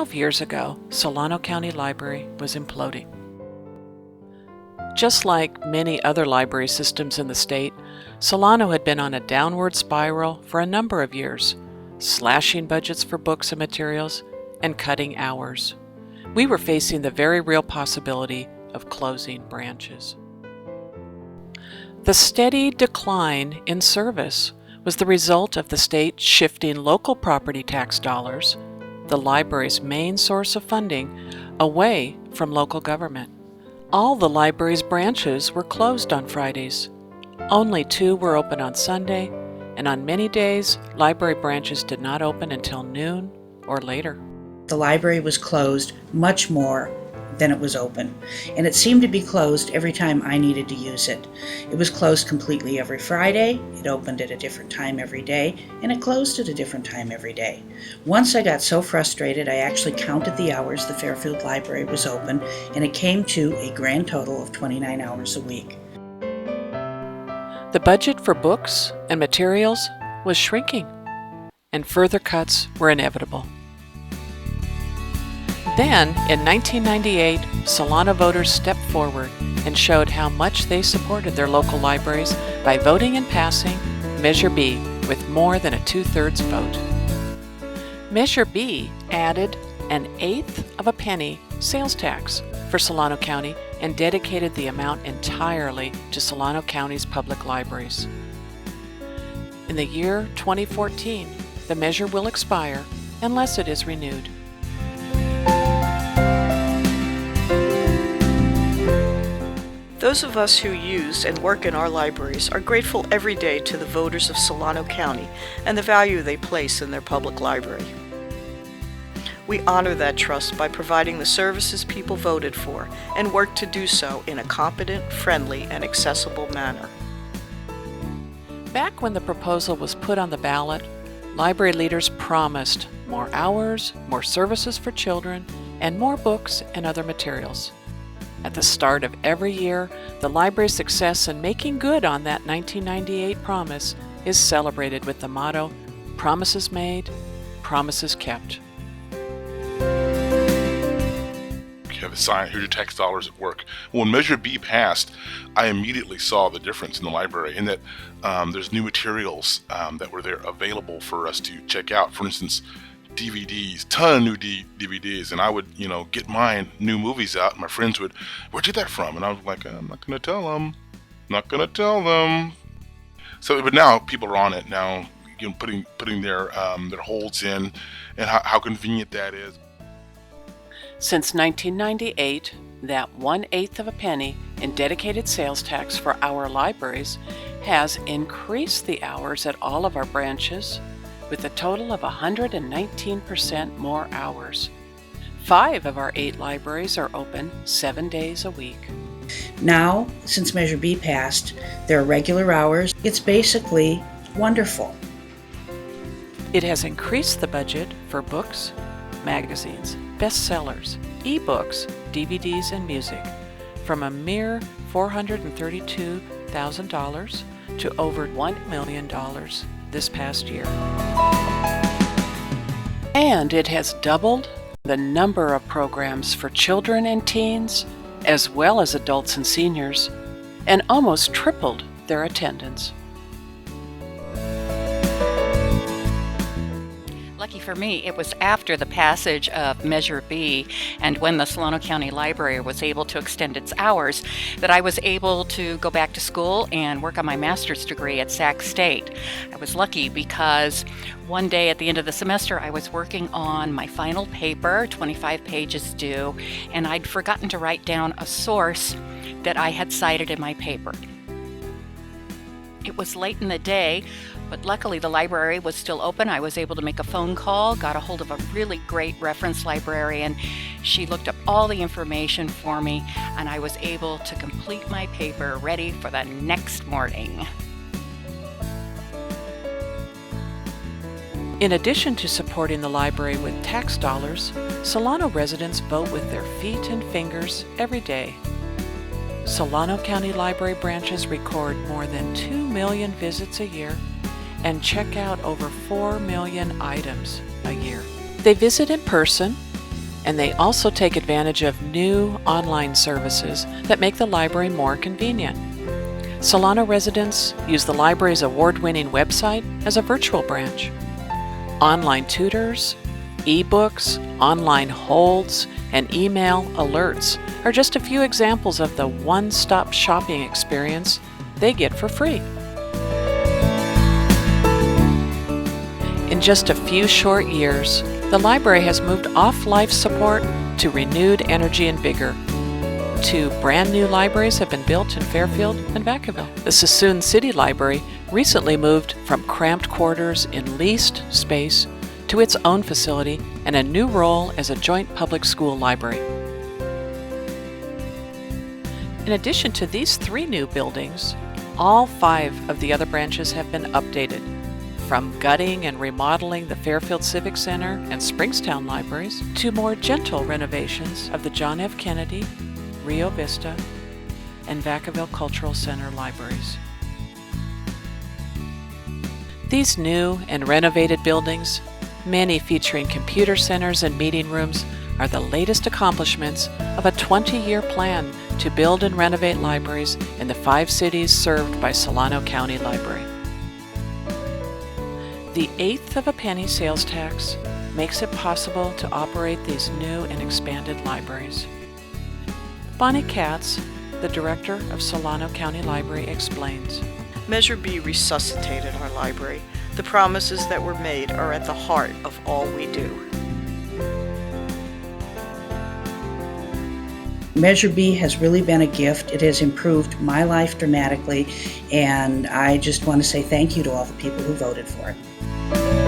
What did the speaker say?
12 years ago, Solano County Library was imploding. Just like many other library systems in the state, Solano had been on a downward spiral for a number of years, slashing budgets for books and materials and cutting hours. We were facing the very real possibility of closing branches. The steady decline in service was the result of the state shifting local property tax dollars, the library's main source of funding, away from local government. All the library's branches were closed on Fridays. Only 2 were open on Sunday, and on many days, library branches did not open until noon or later. The library was closed much more than it was open, and it seemed to be closed every time I needed to use it. It was closed completely every Friday, it opened at a different time every day, and it closed at a different time every day. Once I got so frustrated, I actually counted the hours the Fairfield Library was open, and it came to a grand total of 29 hours a week. The budget for books and materials was shrinking, and further cuts were inevitable. Then, in 1998, Solano voters stepped forward and showed how much they supported their local libraries by voting and passing Measure B with more than a 2/3 vote. Measure B added an 1/8 of a penny sales tax for Solano County and dedicated the amount entirely to Solano County's public libraries. In the year 2014, the measure will expire unless it is renewed. Those of us who use and work in our libraries are grateful every day to the voters of Solano County and the value they place in their public library. We honor that trust by providing the services people voted for and work to do so in a competent, friendly, and accessible manner. Back when the proposal was put on the ballot, library leaders promised more hours, more services for children, and more books and other materials. At the start of every year, the library's success in making good on that 1998 promise is celebrated with the motto, "Promises made, promises kept." You have a sign, "Here's your tax dollars at work." When Measure B passed, I immediately saw the difference in the library in that there's new materials that were there available for us to check out. For instance, DVDs, ton of new DVDs, and I would, get my new movies out, and my friends would, "Where'd you get that from?" And I was like, "I'm not gonna tell them, So, but now people are on it now, putting their holds in, and how convenient that is. Since 1998, that 1/8 of a penny in dedicated sales tax for our libraries has increased the hours at all of our branches with a total of 119% more hours. 5 of our 8 libraries are open 7 days a week. Now, since Measure B passed, there are regular hours. It's basically wonderful. It has increased the budget for books, magazines, bestsellers, ebooks, DVDs, and music from a mere $432,000 to over $1 million this past year. And it has doubled the number of programs for children and teens, as well as adults and seniors, and almost tripled their attendance. Lucky for me, it was after the passage of Measure B and when the Solano County Library was able to extend its hours that I was able to go back to school and work on my master's degree at Sac State. I was lucky because one day at the end of the semester I was working on my final paper, 25 pages due, and I'd forgotten to write down a source that I had cited in my paper. It was late in the day, but luckily the library was still open. I was able to make a phone call, got a hold of a really great reference librarian. She looked up all the information for me, and I was able to complete my paper ready for the next morning. In addition to supporting the library with tax dollars, Solano residents vote with their feet and fingers every day. Solano County Library branches record more than 2 million visits a year and check out over 4 million items a year. They visit in person, And they also take advantage of new online services that make the library more convenient. Solano residents use the library's award-winning website as a virtual branch. Online tutors, e-books, online holds, and email alerts are just a few examples of the one-stop shopping experience they get for free. In just a few short years, the library has moved off life support to renewed energy and vigor. 2 brand new libraries have been built in Fairfield and Vacaville. The Suisun City Library recently moved from cramped quarters in leased space to its own facility and a new role as a joint public school library. In addition to these 3 new buildings, all 5 of the other branches have been updated, from gutting and remodeling the Fairfield Civic Center and Springstown libraries to more gentle renovations of the John F. Kennedy, Rio Vista, and Vacaville Cultural Center libraries. These new and renovated buildings, many featuring computer centers and meeting rooms, are the latest accomplishments of a 20-year plan to build and renovate libraries in the 5 cities served by Solano County Library. The 1/8 of a penny sales tax makes it possible to operate these new and expanded libraries. Bonnie Katz, the director of Solano County Library, explains. Measure B resuscitated our library. The promises that were made are at the heart of all we do. Measure B has really been a gift. It has improved my life dramatically, and I just want to say thank you to all the people who voted for it.